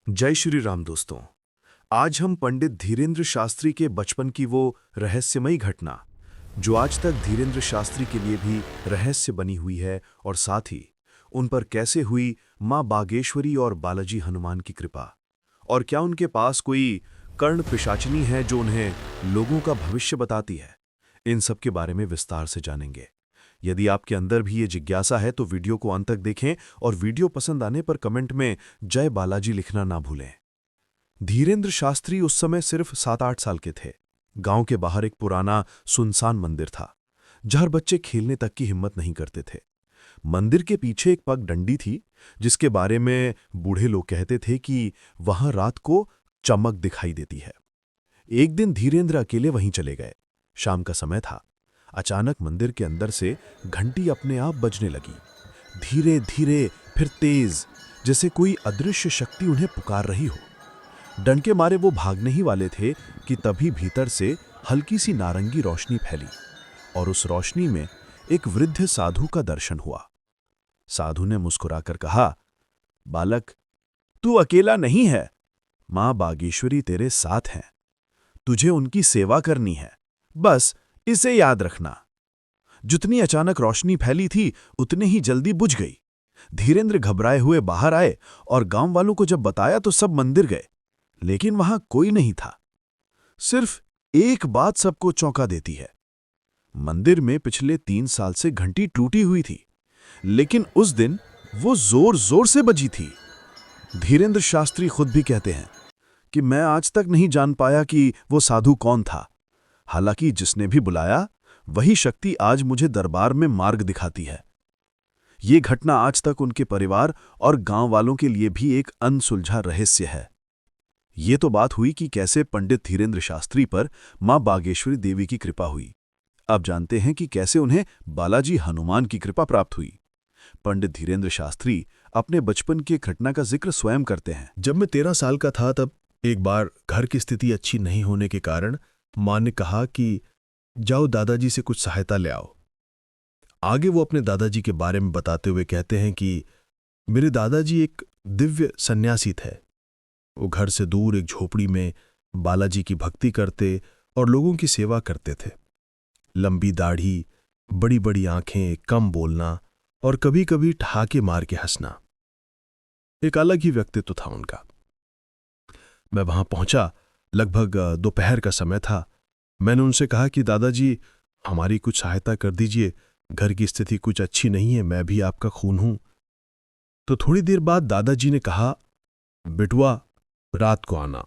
जय श्री राम दोस्तों। आज हम पंडित धीरेन्द्र शास्त्री के बचपन की वो रहस्यमयी घटना जो आज तक धीरेन्द्र शास्त्री के लिए भी रहस्य बनी हुई है और साथ ही उन पर कैसे हुई मां बागेश्वरी और बालाजी हनुमान की कृपा, और क्या उनके पास कोई कर्ण पिशाचिनी है जो उन्हें लोगों का भविष्य बताती है, इन सब के बारे में विस्तार से जानेंगे। यदि आपके अंदर भी ये जिज्ञासा है तो वीडियो को अंत तक देखें और वीडियो पसंद आने पर कमेंट में जय बालाजी लिखना ना भूलें। धीरेन्द्र शास्त्री उस समय सिर्फ 7-8 साल के थे। गांव के बाहर एक पुराना सुनसान मंदिर था जहां बच्चे खेलने तक की हिम्मत नहीं करते थे। मंदिर के पीछे एक पगडंडी थी जिसके बारे में बूढ़े लोग कहते थे कि वहां रात को चमक दिखाई देती है। एक दिन धीरेन्द्र अकेले वहीं चले गए। शाम का समय था। अचानक मंदिर के अंदर से घंटी अपने आप बजने लगी, धीरे धीरे फिर तेज, जैसे कोई अदृश्य शक्ति उन्हें पुकार रही हो। डर के मारे वो भागने ही वाले थे कि तभी भीतर से हल्की सी नारंगी रोशनी फैली और उस रोशनी में एक वृद्ध साधु का दर्शन हुआ। साधु ने मुस्कुराकर कहा, बालक, तू अकेला नहीं है, मां बागेश्वरी तेरे साथ हैं। तुझे उनकी सेवा करनी है, बस इसे याद रखना। जितनी अचानक रोशनी फैली थी उतने ही जल्दी बुझ गई। धीरेन्द्र घबराए हुए बाहर आए और गांव वालों को जब बताया तो सब मंदिर गए, लेकिन वहां कोई नहीं था। सिर्फ एक बात सबको चौंका देती है। मंदिर में पिछले 3 साल से घंटी टूटी हुई थी, लेकिन उस दिन वो जोर जोर से बजी थी। धीरेन्द्र शास्त्री खुद भी कहते हैं कि मैं आज तक नहीं जान पाया कि वो साधु कौन था। हालांकि जिसने भी बुलाया वही शक्ति आज मुझे दरबार में मार्ग दिखाती है। ये घटना आज तक उनके परिवार और गांव वालों के लिए भी एक अनसुलझा रहस्य है। ये तो बात हुई कि कैसे पंडित धीरेन्द्र शास्त्री पर मां बागेश्वरी देवी की कृपा हुई। अब जानते हैं कि कैसे उन्हें बालाजी हनुमान की कृपा प्राप्त हुई। पंडित धीरेन्द्र शास्त्री अपने बचपन की घटना का जिक्र स्वयं करते हैं। जब मैं 13 साल का था तब एक बार घर की स्थिति अच्छी नहीं होने के कारण मां ने कहा कि जाओ दादाजी से कुछ सहायता ले आओ। आगे वो अपने दादाजी के बारे में बताते हुए कहते हैं कि मेरे दादाजी एक दिव्य सन्यासी थे। वो घर से दूर एक झोपड़ी में बालाजी की भक्ति करते और लोगों की सेवा करते थे। लंबी दाढ़ी, बड़ी बड़ी आंखें, कम बोलना और कभी कभी ठहाके मार के हंसना, एक अलग ही व्यक्तित्व था उनका। मैं वहां पहुंचा, लगभग दोपहर का समय था। मैंने उनसे कहा कि दादाजी, हमारी कुछ सहायता कर दीजिए, घर की स्थिति कुछ अच्छी नहीं है, मैं भी आपका खून हूं। तो थोड़ी देर बाद दादाजी ने कहा, बिटुआ, रात को आना।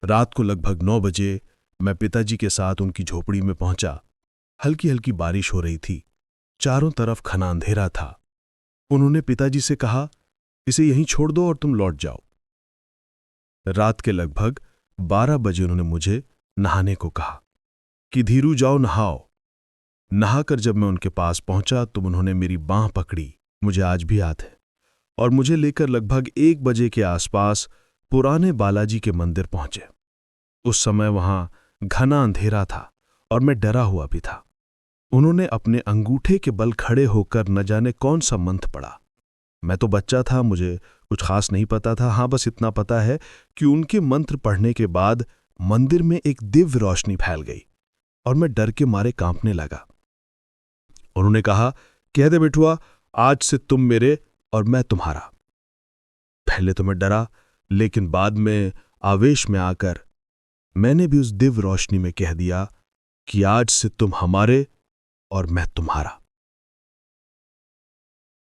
रात को लगभग 9 बजे मैं पिताजी के साथ उनकी झोपड़ी में पहुंचा। हल्की हल्की बारिश हो रही थी, चारों तरफ घना अंधेरा था। उन्होंने पिताजी से कहा, इसे यहीं छोड़ दो और तुम लौट जाओ। रात के लगभग 12 बजे उन्होंने मुझे नहाने को कहा कि धीरू जाओ नहाओ। नहाकर जब मैं उनके पास पहुंचा तो उन्होंने मेरी बांह पकड़ी, मुझे आज भी याद है, और मुझे लेकर लगभग 1 बजे के आसपास पुराने बालाजी के मंदिर पहुंचे। उस समय वहां घना अंधेरा था और मैं डरा हुआ भी था। उन्होंने अपने अंगूठे के बल खड़े होकर न जाने कौन सा मंत्र पढ़ा। मैं तो बच्चा था, मुझे कुछ खास नहीं पता था। हां, बस इतना पता है कि उनके मंत्र पढ़ने के बाद मंदिर में एक दिव्य रोशनी फैल गई और मैं डर के मारे कांपने लगा। उन्होंने कहा, कह दे बिटुआ, आज से तुम मेरे और मैं तुम्हारा। पहले तो मैं डरा, लेकिन बाद में आवेश में आकर मैंने भी उस दिव्य रोशनी में कह दिया कि आज से तुम हमारे और मैं तुम्हारा।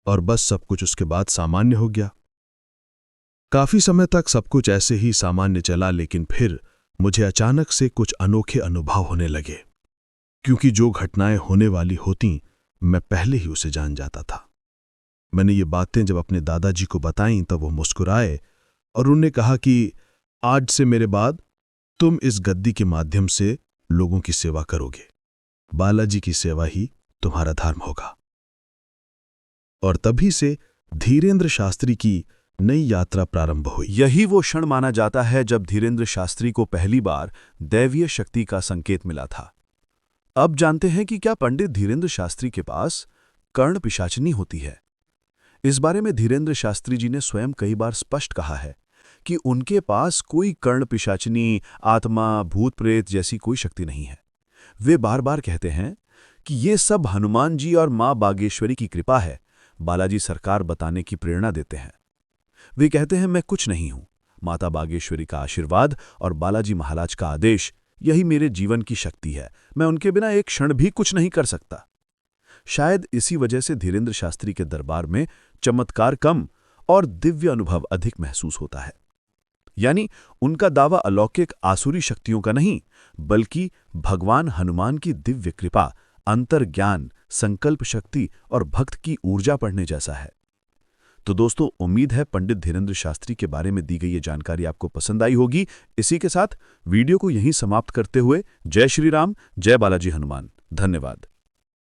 और बस सब कुछ उसके बाद सामान्य हो गया। काफी समय तक सब कुछ ऐसे ही सामान्य चला, लेकिन फिर मुझे अचानक से कुछ अनोखे अनुभव होने लगे, क्योंकि जो घटनाएं होने वाली होती मैं पहले ही उसे जान जाता था। मैंने ये बातें जब अपने दादाजी को बताईं तब वो मुस्कुराए और उन्होंने कहा कि आज से मेरे बाद तुम इस गद्दी के माध्यम से लोगों की सेवा करोगे। बालाजी की सेवा ही तुम्हारा धर्म होगा। और तभी से धीरेन्द्र शास्त्री की नई यात्रा प्रारंभ हुई। यही वो क्षण माना जाता है जब धीरेन्द्र शास्त्री को पहली बार दैवीय शक्ति का संकेत मिला था। अब जानते हैं कि क्या पंडित धीरेन्द्र शास्त्री के पास कर्ण पिशाचिनी होती है। इस बारे में धीरेंद्र शास्त्री जी ने स्वयं कई बार स्पष्ट कहा है कि उनके पास कोई कर्ण पिशाचिनी, आत्मा, भूत प्रेत जैसी कोई शक्ति नहीं है। वे बार बार कहते हैं कि ये सब हनुमान जी और मां बागेश्वरी की कृपा है, बालाजी सरकार बताने की प्रेरणा देते हैं। वे कहते हैं, मैं कुछ नहीं हूं, माता बागेश्वरी का आशीर्वाद और बालाजी महाराज का आदेश, यही मेरे जीवन की शक्ति है। मैं उनके बिना एक क्षण भी कुछ नहीं कर सकता। शायद इसी वजह से धीरेंद्र शास्त्री के दरबार में चमत्कार कम और दिव्य अनुभव अधिक महसूस होता है। यानी उनका दावा अलौकिक आसुरी शक्तियों का नहीं, बल्कि भगवान हनुमान की दिव्य कृपा, अंतर्ज्ञान, संकल्प शक्ति और भक्त की ऊर्जा पढ़ने जैसा है। तो दोस्तों, उम्मीद है पंडित धीरेंद्र शास्त्री के बारे में दी गई ये जानकारी आपको पसंद आई होगी। इसी के साथ वीडियो को यहीं समाप्त करते हुए जय श्री राम, जय बालाजी हनुमान। धन्यवाद।